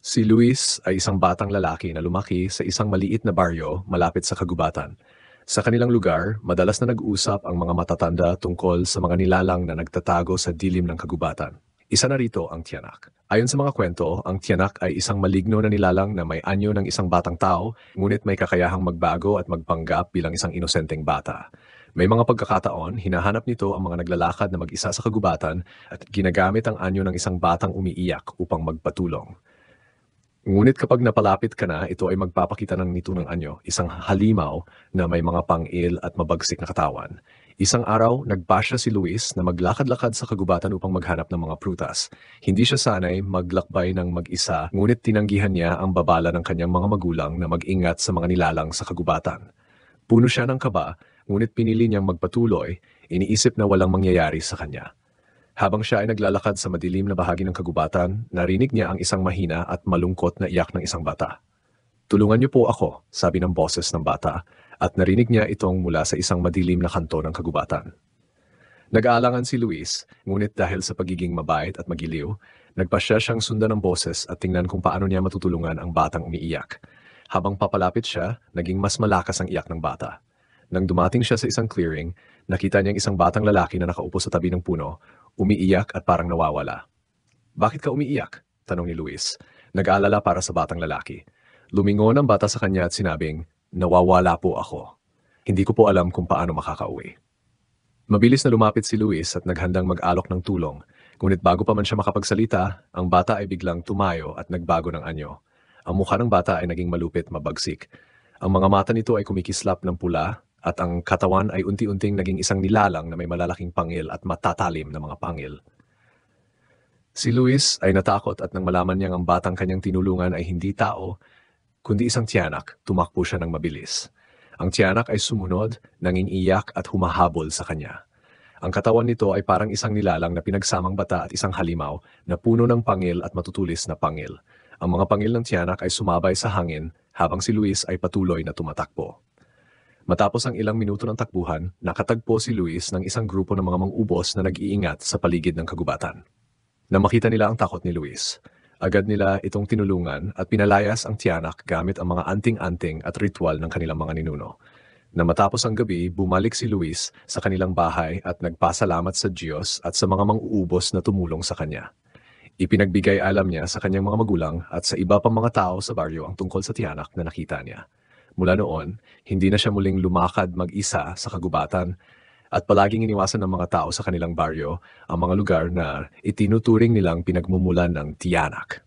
Si Luis ay isang batang lalaki na lumaki sa isang maliit na baryo malapit sa kagubatan. Sa kanilang lugar, madalas na nag-usap ang mga matatanda tungkol sa mga nilalang na nagtatago sa dilim ng kagubatan. Isa na rito ang tiyanak. Ayon sa mga kwento, ang tiyanak ay isang maligno na nilalang na may anyo ng isang batang tao, ngunit may kakayahang magbago at magpanggap bilang isang inosenteng bata. May mga pagkakataon, hinahanap nito ang mga naglalakad na mag-isa sa kagubatan at ginagamit ang anyo ng isang batang umiiyak upang magpatulong. Ngunit kapag napalapit ka na, ito ay magpapakita ng nitunang anyo, isang halimaw na may mga pang-il at mabagsik na katawan. Isang araw, nagpasya si Luis na maglakad-lakad sa kagubatan upang maghanap ng mga prutas. Hindi siya sanay maglakbay ng mag-isa, ngunit tinanggihan niya ang babala ng kanyang mga magulang na mag-ingat sa mga nilalang sa kagubatan. Puno siya ng kaba, ngunit pinili niyang magpatuloy, iniisip na walang mangyayari sa kanya. Habang siya ay naglalakad sa madilim na bahagi ng kagubatan, narinig niya ang isang mahina at malungkot na iyak ng isang bata. "Tulungan niyo po ako," sabi ng boses ng bata, at narinig niya itong mula sa isang madilim na kanto ng kagubatan. Nag-aalangan si Luis, ngunit dahil sa pagiging mabait at magiliw, nagpasya siyang sundan ng boses at tingnan kung paano niya matutulungan ang batang umiiyak. Habang papalapit siya, naging mas malakas ang iyak ng bata. Nang dumating siya sa isang clearing, nakita niyang isang batang lalaki na nakaupo sa tabi ng puno, umiiyak at parang nawawala. "Bakit ka umiiyak?" tanong ni Luis. Nag-aalala para sa batang lalaki. Lumingon ang bata sa kanya at sinabing, "Nawawala po ako. Hindi ko po alam kung paano makakauwi." Mabilis na lumapit si Luis at naghandang mag-alok ng tulong. Ngunit bago pa man siya makapagsalita, ang bata ay biglang tumayo at nagbago ng anyo. Ang mukha ng bata ay naging malupit mabagsik. Ang mga mata nito ay kumikislap ng pula at ang katawan ay unti-unting naging isang nilalang na may malalaking pangil at matatalim na mga pangil. Si Luis ay natakot at nang malaman niyang ang batang kanyang tinulungan ay hindi tao, kundi isang tiyanak, tumakbo siya ng mabilis. Ang tiyanak ay sumunod, nangingiyak at humahabol sa kanya. Ang katawan nito ay parang isang nilalang na pinagsamang bata at isang halimaw na puno ng pangil at matutulis na pangil. Ang mga pangil ng tiyanak ay sumabay sa hangin habang si Luis ay patuloy na tumatakbo. Matapos ang ilang minuto ng takbuhan, nakatagpo si Luis ng isang grupo ng mga mang-ubos na nag-iingat sa paligid ng kagubatan. Nang makita nila ang takot ni Luis, agad nila itong tinulungan at pinalayas ang tiyanak gamit ang mga anting-anting at ritual ng kanilang mga ninuno. Na matapos ang gabi, bumalik si Luis sa kanilang bahay at nagpasalamat sa Diyos at sa mga mang-uubos na tumulong sa kanya. Ipinagbigay alam niya sa kanyang mga magulang at sa iba pang mga tao sa baryo ang tungkol sa tiyanak na nakita niya. Mula noon, hindi na siya muling lumakad mag-isa sa kagubatan at palaging iniwasan ng mga tao sa kanilang baryo ang mga lugar na itinuturing nilang pinagmumulan ng tiyanak.